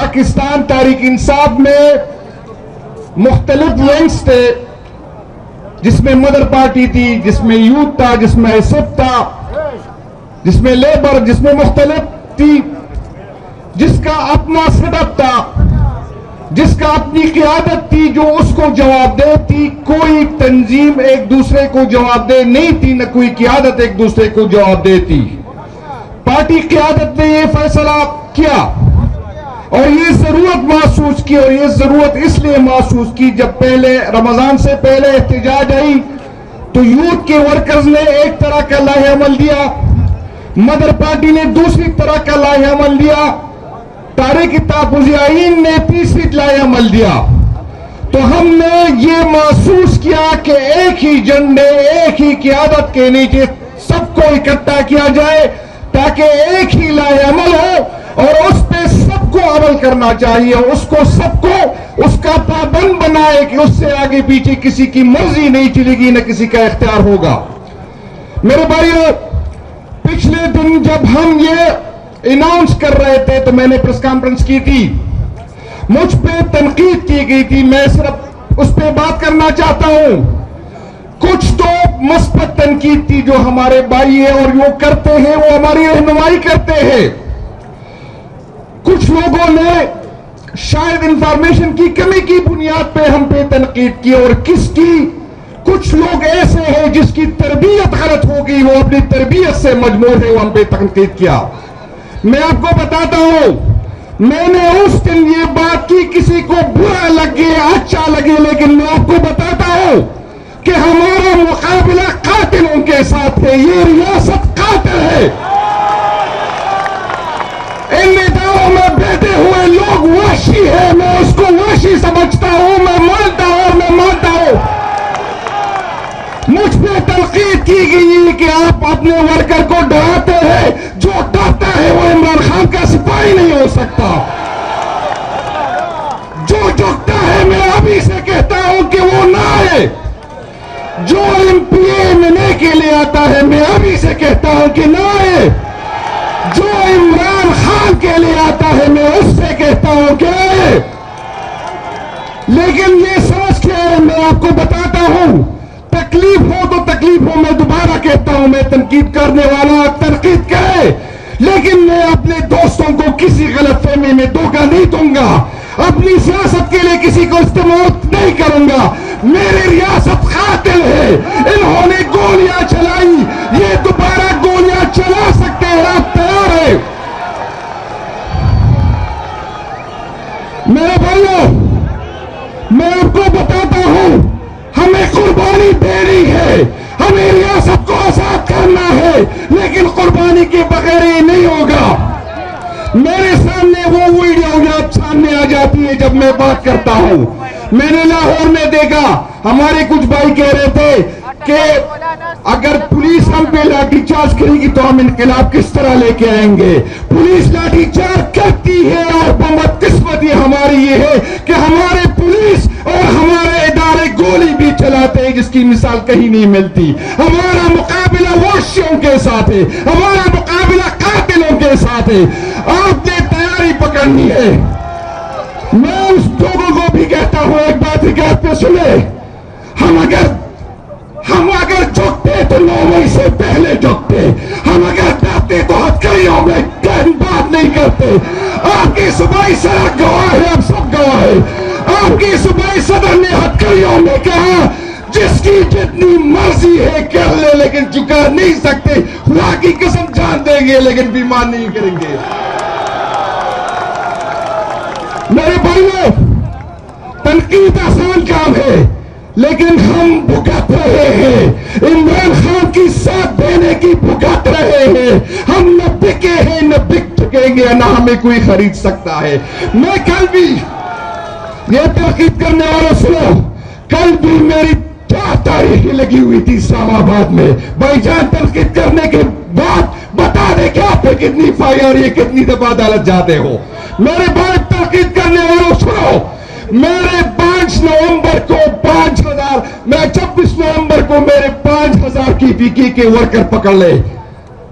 پاکستان تحریک انصاف میں مختلف ونگز تھے، جس میں مدر پارٹی تھی، جس میں یوتھ تھا، جس میں حزب تھا، جس میں لیبر، جس میں مختلف تھی، جس کا اپنا سیٹ اپ تھا، جس کا اپنی قیادت تھی جو اس کو جواب دہ تھی. کوئی تنظیم ایک دوسرے کو جواب دہ نہیں تھی، نہ کوئی قیادت ایک دوسرے کو جواب دہ تھی. پارٹی قیادت نے یہ فیصلہ کیا اور یہ ضرورت محسوس کی، اور یہ ضرورت اس لیے محسوس کی جب پہلے رمضان سے پہلے احتجاج آئی تو یوتھ کے ورکرز نے ایک طرح کا لائحہ عمل دیا، مدر پارٹی نے دوسری طرح کا لائحہ عمل دیا، تحریک تحفظ آئین نے تیسری لائحہ عمل دیا. تو ہم نے یہ محسوس کیا کہ ایک ہی جھنڈے، ایک ہی قیادت کے نیچے سب کو اکٹھا کیا جائے تاکہ ایک ہی لائحہ عمل ہو اور اس پہ سب کو عمل کرنا چاہیے، اس کو سب کو اس کا پابند بنائے کہ اس سے آگے پیچھے کسی کی مرضی نہیں چلے گی، نہ کسی کا اختیار ہوگا. میرے بھائیو، پچھلے دن جب ہم یہ اناؤنس کر رہے تھے تو میں نے پریس کانفرنس کی تھی، مجھ پہ تنقید کی گئی تھی، میں صرف اس پہ بات کرنا چاہتا ہوں. کچھ تو مثبت تنقید تھی جو ہمارے بھائی ہیں اور وہ کرتے ہیں، وہ ہماری رہنمائی کرتے ہیں. کچھ لوگوں نے شاید انفارمیشن کی کمی کی بنیاد پہ ہم پہ تنقید کی، اور کس کی، کچھ لوگ ایسے ہیں جس کی تربیت غلط ہوگی، وہ اپنی تربیت سے مجبور ہے، وہ ہم پہ تنقید کیا. میں آپ کو بتاتا ہوں، میں نے اس دن یہ بات کی، کسی کو برا لگے اچھا لگے، لیکن میں آپ کو بتاتا ہوں کہ ہمارا مقابلہ قاتلوں کے ساتھ ہے. یہ ریاست قاتل ہے. ان اداروں میں بیٹھے ہوئے لوگ وحشی ہیں، میں اس کو وحشی سمجھتا ہوں، میں مانتا ہوں. مجھ پہ تنقید کی گئی کہ آپ اپنے ورکر کو ڈراتے ہیں، جو ڈرتا ہے وہ عمران خان کا سپاہی نہیں ہو سکتا. جو جھکتا ہے میں ابھی سے کہتا ہوں کہ وہ نہ آئے. جو MPA کے لیے آتا ہے میں ابھی سے کہتا ہوں کہ نہ آئے. جو عمران خان کے لیے آتا ہے میں اس سے کہتا ہوں کہ آئے. لیکن یہ سوچ کے میں آپ کو بتاتا ہوں، تکلیف ہو تو تکلیف ہو، میں دوبارہ کہتا ہوں، میں تنقید کرنے والا تنقید کرے، لیکن میں اپنے دوستوں کو کسی غلط فہمی میں دھوکہ نہیں دوں گا، اپنی سیاست کے لیے کسی کو استعمال نہیں کروں گا. میری ریاست قاتل ہے، انہوں نے گولیاں چلائی، یہ دوبارہ گولیاں چلا سکتے ہیں، آپ تیار ہیں؟ میرے بھائیوں، میں آپ کو بتاتا ہوں، ہمیں قربانی دینی ہے، ہمیں ریاست کو آزاد کرنا ہے، لیکن قربانی کے بغیر یہ نہیں ہوگا. میرے سامنے وہ ویڈیو جب سامنے آ جاتی ہے جب میں بات کرتا ہوں. میں نے لاہور میں دیکھا، ہمارے کچھ بھائی کہہ رہے تھے کہ اگر پولیس ہم پہ لاٹھی چارج کرے گی تو ہم انقلاب کس طرح لے کے آئیں گے. پولیس لاٹھی چارج کرتی ہے اور بدقسمتی ہماری یہ ہے کہ ہمارے پولیس اور ہمارے ادارے گولی بھی چلاتے ہیں جس کی مثال کہیں نہیں ملتی. ہمارا مقابلہ وحشیوں کے ساتھ ہے، ہمارا مقابلہ قاتلوں کے ساتھ ہے. آپ نے تیاری پکڑنی ہے. میں اس لوگوں کو بھی کہتا ہوں، ایک بات حکایت پہ سنے، ہم اگر جھکتے تو 9 مئی سے پہلے جھکتے، ہم اگر ڈرتے تو ہتھکڑیوں میں بات نہیں کرتے. آپ کی صوبائی صدر گواہ ہے، آپ سب گواہ ہے. آپ کی صوبائی صدر نے ہتھکڑیوں میں کہا جس کی جتنی مرضی ہے کر لے، لیکن جھکا نہیں سکتے. خدا کی قسم جان دیں گے لیکن بیمان نہیں کریں گے. میرے بھائیوں، تنقید آسان کام ہے، لیکن ہم بھگت رہے ہیں، عمران خان کی ساتھ دینے کی بھگت رہے ہیں. ہم نہ بکے ہیں نہ بک چکیں گے، نہ ہمیں کوئی خرید سکتا ہے. میں کل بھی یہ تنقید کرنے والوں سنو، کل بھی میری 4 تاریخیں لگی ہوئی تھی اسلام آباد میں. بھائی جان، تنقید کرنے کے بعد بتا دے کہ آپ پہ کتنی فائر اور یہ کتنی دفعہ عدالت جاتے ہو. میرے بھائی تنقید کرنے والوں سنو، میرے 5 نومبر کو 5000، میں 26 نومبر کو میرے 5000 کی PK کے ورکر پکڑ لے.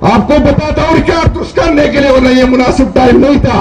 آپ کو بتاتا ہوں ریکارڈ درست کرنے کے لیے، ورنہ یہ مناسب ٹائم نہیں تھا.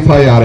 FIR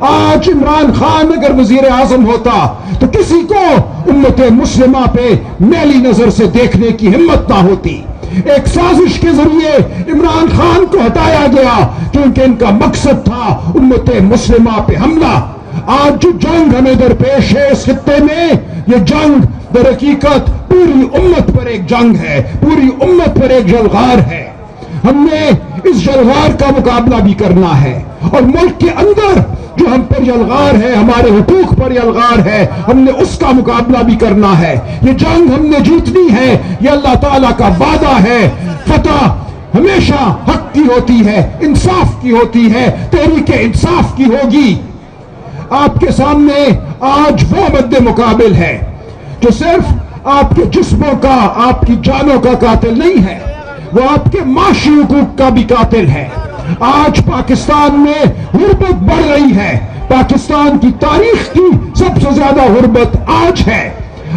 آج عمران خان اگر وزیر اعظم ہوتا تو کسی کو امت مسلمہ پہ میلی نظر سے دیکھنے کی ہمت نہ ہوتی. ایک سازش کے ذریعے عمران خان کو ہٹایا گیا کیونکہ ان کا مقصد تھا امت مسلمہ پہ حملہ. آج جو جنگ ہمیں درپیش ہے اس خطے میں، یہ جنگ در حقیقت پوری امت پر ایک جنگ ہے، پوری امت پر ایک جلغار ہے. ہم نے اس جلغار کا مقابلہ بھی کرنا ہے، اور ملک کے اندر جو ہم پر یلغار ہے، ہمارے حقوق پر یلغار ہے، ہم نے اس کا مقابلہ بھی کرنا ہے. یہ جنگ ہم نے جیتنی ہے، یہ اللہ تعالیٰ کا وعدہ ہے. فتح ہمیشہ حق کی ہوتی ہے، انصاف کی ہوتی ہے، تحریک انصاف کی ہوگی. آپ کے سامنے آج وہ مد مقابل ہے جو صرف آپ کے جسموں کا، آپ کی جانوں کا قاتل نہیں ہے، وہ آپ کے معاشی حقوق کا بھی قاتل ہے. آج پاکستان میں غربت بڑھ رہی ہے. پاکستان کی تاریخ کی سب سے زیادہ غربت آج ہے.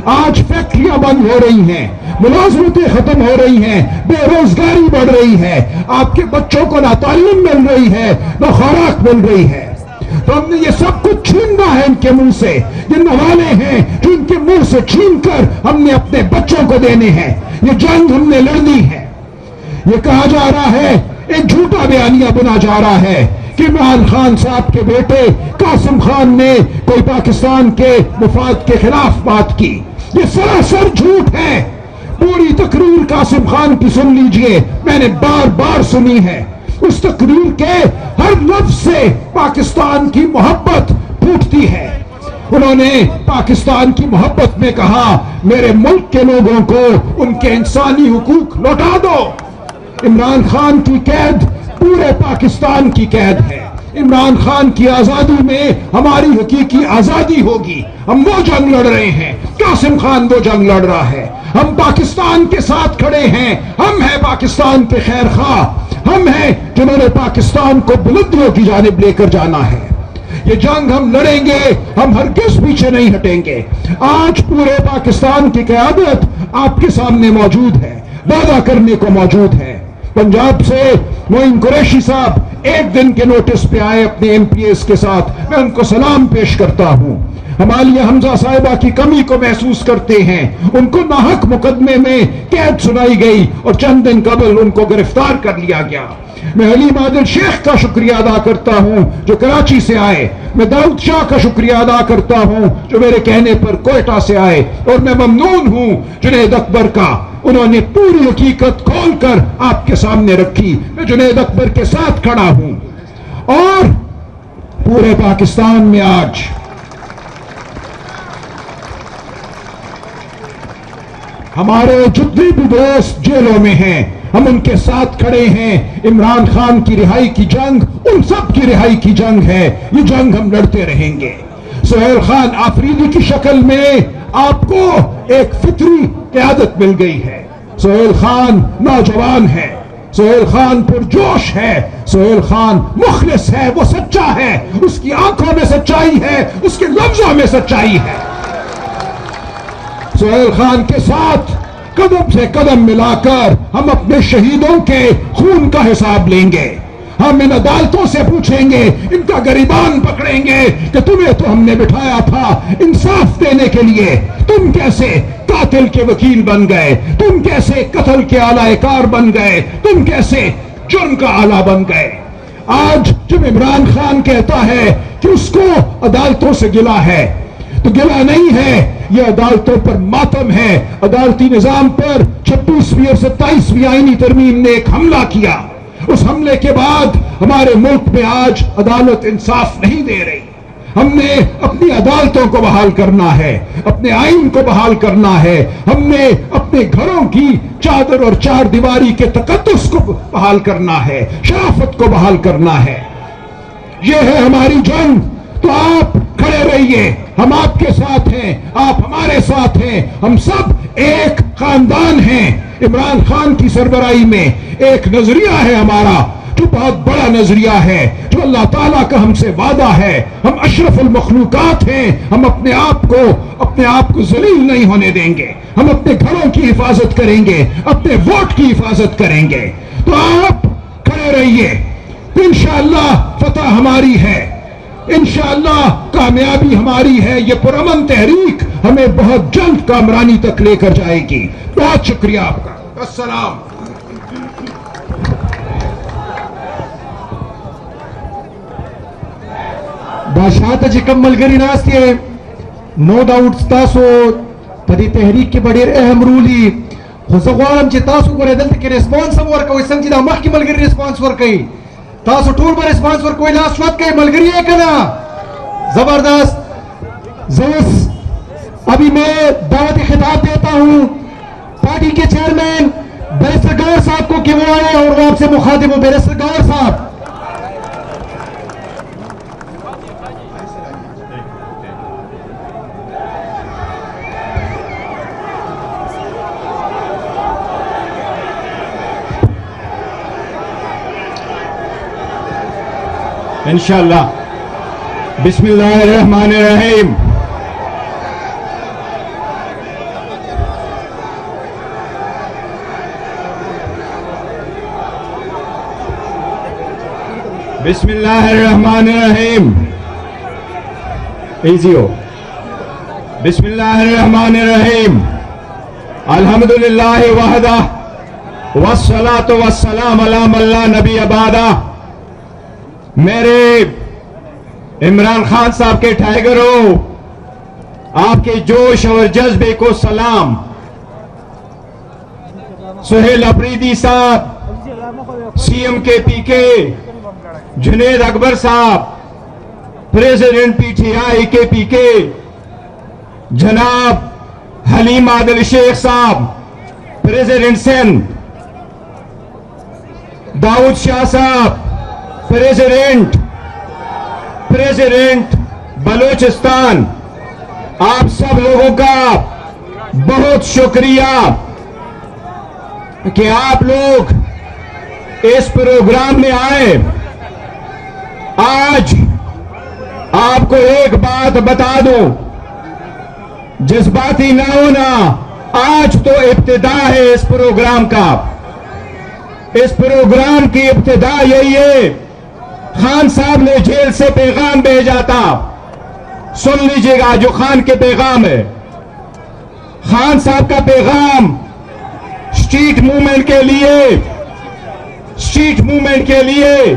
آج فیکٹریاں بند ہو رہی ہیں، ملازمتیں ختم ہو رہی ہیں، بے روزگاری بڑھ رہی ہے، آپ کے بچوں کو نہ تعلیم مل رہی ہے نہ خوراک مل رہی ہے. تو ہم نے یہ سب کچھ چھیننا ہے ان کے منہ سے. یہ نوالے ہیں جو ان کے منہ سے چھین کر ہم نے اپنے بچوں کو دینے ہیں. یہ جنگ ہم نے لڑنی ہے. یہ کہا جا رہا ہے، ایک جھوٹا بیانیہ بنا جا رہا ہے کہ عمران خان صاحب کے بیٹے قاسم خان نے کوئی پاکستان کے مفاد کے خلاف بات کی. یہ سراسر جھوٹ ہے. پوری تقریر قاسم خان کی سن لیجئے، میں نے بار بار سنی ہے. اس تقریر کے ہر لفظ سے پاکستان کی محبت پھوٹتی ہے. انہوں نے پاکستان کی محبت میں کہا، میرے ملک کے لوگوں کو ان کے انسانی حقوق لوٹا دو. عمران خان کی قید پورے پاکستان کی قید ہے. عمران خان کی آزادی میں ہماری حقیقی آزادی ہوگی. ہم وہ جنگ لڑ رہے ہیں، قاسم خان وہ جنگ لڑ رہا ہے. ہم پاکستان کے ساتھ کھڑے ہیں. ہم ہیں پاکستان کے خیر خواہ. ہم ہیں جنہوں نے پاکستان کو بلندیوں کی جانب لے کر جانا ہے. یہ جنگ ہم لڑیں گے، ہم ہرگز پیچھے نہیں ہٹیں گے. آج پورے پاکستان کی قیادت آپ کے سامنے موجود ہے، وعدہ کرنے کو موجود ہے. پنجاب سے معین قریشی صاحب ایک دن کے نوٹس پہ آئے اپنے ایم پی ایس کے ساتھ. میں ان کو سلام پیش کرتا ہوں. ہمالیہ حمزہ صاحبہ کی کمی کو محسوس کرتے ہیں. ان کو ناحق مقدمے میں قید سنائی گئی اور چند دن قبل ان کو گرفتار کر لیا گیا. میں حلیم عادل شیخ کا شکریہ ادا کرتا ہوں جو کراچی سے آئے. میں داؤد شاہ کا شکریہ ادا کرتا ہوں جو میرے کہنے پر کوئٹہ سے آئے. اور میں ممنون ہوں جنید اکبر کا، انہوں نے پوری حقیقت کھول کر آپ کے سامنے رکھی. میں جنید اکبر کے ساتھ کھڑا ہوں. اور پورے پاکستان میں آج ہمارے جتنے بھی دوست جیلوں میں ہیں، ہم ان کے ساتھ کھڑے ہیں. عمران خان کی رہائی کی جنگ ان سب کی رہائی کی جنگ ہے. یہ جنگ ہم لڑتے رہیں گے. سہیل خان آفریدی کی شکل میں آپ کو ایک فطری قیادت مل گئی ہے. سہیل خان نوجوان ہے، سہیل خان پرجوش ہے، سہیل خان مخلص ہے، وہ سچا ہے. اس کی آنکھوں میں سچائی ہے، اس کے لفظوں میں سچائی ہے. سہیل خان کے ساتھ قدم سے قدم ملا کر ہم اپنے شہیدوں کے خون کا حساب لیں گے. ہم ان عدالتوں سے پوچھیں گے، ان کا گریبان پکڑیں گے کہ تمہیں تو ہم نے بٹھایا تھا انصاف دینے کے لیے، تم کیسے قاتل کے وکیل بن گئے، تم کیسے قتل کے اعلی کار بن گئے، تم کیسے جرم کا آلہ بن گئے. آج جب عمران خان کہتا ہے کہ اس کو عدالتوں سے گلہ ہے، تو گلہ نہیں ہے، یہ عدالتوں پر ماتم ہے. عدالتی نظام پر 26ویں اور 27ویں آئینی ترمیم نے ایک حملہ کیا. اس حملے کے بعد ہمارے ملک میں آج عدالت انصاف نہیں دے رہی. ہم نے اپنی عدالتوں کو بحال کرنا ہے، اپنے آئین کو بحال کرنا ہے. ہم نے اپنے گھروں کی چادر اور چار دیواری کے تقدس کو بحال کرنا ہے، شرافت کو بحال کرنا ہے. یہ ہے ہماری جنگ. تو آپ کھڑے رہیے، ہم آپ کے ساتھ ہیں، آپ ہمارے ساتھ ہیں. ہم سب ایک خاندان ہیں. عمران خان کی سربراہی میں ایک نظریہ ہے ہمارا جو بہت بڑا نظریہ ہے، جو اللہ تعالیٰ کا ہم سے وعدہ ہے. ہم اشرف المخلوقات ہیں. ہم اپنے آپ کو ذلیل نہیں ہونے دیں گے. ہم اپنے گھروں کی حفاظت کریں گے، اپنے ووٹ کی حفاظت کریں گے. تو آپ کھڑے رہیے. انشاءاللہ فتح ہماری ہے. انشاءاللہ کامیابی ہماری ہے. یہ پرامن تحریک ہمیں بہت جلد کامرانی تک لے کر جائے گی. بہت شکریہ آپ کا. السلام. بادشاہ ته چې کوم ملګري ناست یې نو ډاوټ تاسو په دې تحریک کې به ډېر اهم رول وي، خو زه غواړم چې تاسو ګورئ دلته کې ریسپانس هم ورکوئ څنګه چې دا مخکې ملګري ریسپانس ورکوي، تاسو ټول به ریسپانس ورکوئ. لاس شوت کوئ ملګري یې که نه؟ زبردست. زوس ابھی میں دعوت خطاب دیتا ہوں پارٹی کے چیئرمین بیرسٹر گور صاحب کو کہ وہ آئے اور وہ آپ سے مخاطب ہو. بیرسٹر گور صاحب. انشاءاللہ. بسم اللہ الرحمن الرحیم. بسم اللہ الرحمن الرحیم. ایزی ہو. بسم اللہ الرحمن الرحیم. الحمدللہ وحدہ والصلاة والسلام علی من لا نبی بعدہ. میرے عمران خان صاحب کے ٹائیگروں، آپ کے جوش اور جذبے کو سلام. سہیل افریدی صاحب، سی ایم کے پی کے، جنید اکبر صاحب، پریزیڈنٹ پی ٹی آئی کے پی کے، جناب حلیم عادل شیخ صاحب، پریزیڈنٹ سندھ، داؤد شاہ صاحب، پریزیڈنٹ بلوچستان. آپ سب لوگوں کا بہت شکریہ کہ آپ لوگ اس پروگرام میں آئے. آج آپ کو ایک بات بتا دوں، جذباتی نہ ہونا. آج تو ابتدا ہے اس پروگرام کا. اس پروگرام کی ابتدا یہی ہے. خان صاحب نے جیل سے پیغام بھیجا تھا. سن لیجئے گا جو خان کے پیغام ہے. خان صاحب کا پیغام اسٹریٹ موومنٹ کے لیے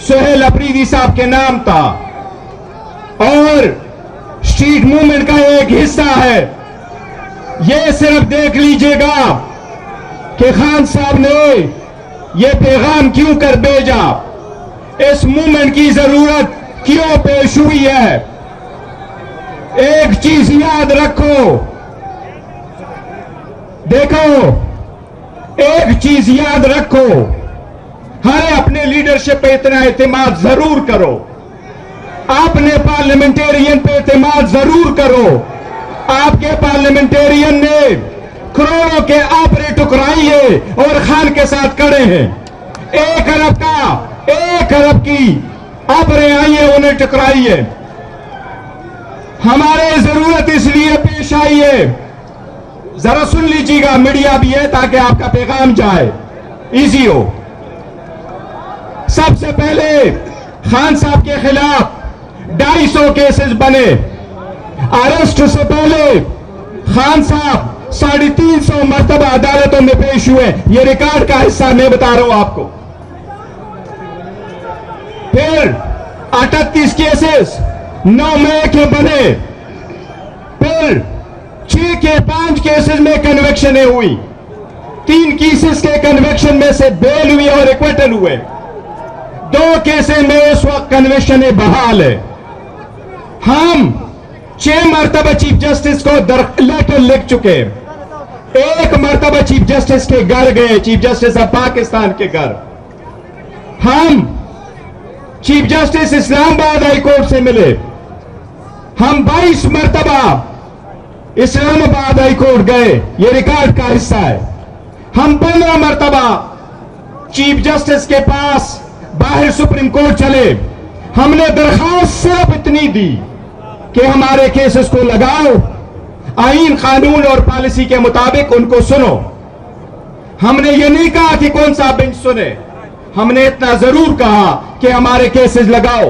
سہیل افریدی صاحب کے نام تھا، اور اسٹریٹ موومنٹ کا ایک حصہ ہے. یہ صرف دیکھ لیجئے گا کہ خان صاحب نے یہ پیغام کیوں کر بھیجا، اس موومنٹ کی ضرورت کیوں پیش ہوئی ہے. ایک چیز یاد رکھو، دیکھو، ایک چیز یاد رکھو، ہر اپنے لیڈرشپ پہ اتنا اعتماد ضرور کرو، اپنے پارلیمنٹیرین پہ اعتماد ضرور کرو. آپ کے پارلیمنٹیرین نے کروڑوں کے آپرے ٹکرائیے اور خان کے ساتھ کڑے ہیں. 1 ارب کی آپرے آئیے، انہیں ٹکرائیے. ہمارے ضرورت اس لیے پیش آئی ہے، ذرا سن لیجیے گا، میڈیا بھی ہے تاکہ آپ کا پیغام جائے، ایزی ہو. سب سے پہلے خان صاحب کے خلاف 250 کیسز بنے. اریسٹ سے پہلے خان صاحب 350 مرتبہ عدالتوں میں پیش ہوئے. یہ ریکارڈ کا حصہ میں بتا رہا ہوں آپ کو. پھر 38 کیسز 9 مئی کے بنے. پھر 6 کے 5 کیسز میں کنویکشنیں ہوئی. 3 کیسز کے کنویکشن میں سے بیل ہوئی اور ایکویٹل ہوئے. 2 کیسز میں اس وقت کنویکشنیں بحال ہے. ہم 6 مرتبہ چیف جسٹس کو لیٹر لکھ چکے. 1 مرتبہ چیف جسٹس کے گھر گئے، چیف جسٹس آف پاکستان کے گھر. ہم چیف جسٹس اسلام آباد ہائی کورٹ سے ملے. ہم 22 مرتبہ اسلام آباد ہائی کورٹ گئے، یہ ریکارڈ کا حصہ ہے. ہم 15 مرتبہ چیف جسٹس کے پاس باہر سپریم کورٹ چلے. ہم نے درخواست صرف اتنی دی کہ ہمارے کیسز کو لگاؤ، آئین، قانون اور پالیسی کے مطابق ان کو سنو. ہم نے یہ نہیں کہا کہ کون سا بینچ سنے، ہم نے اتنا ضرور کہا کہ ہمارے کیسز لگاؤ.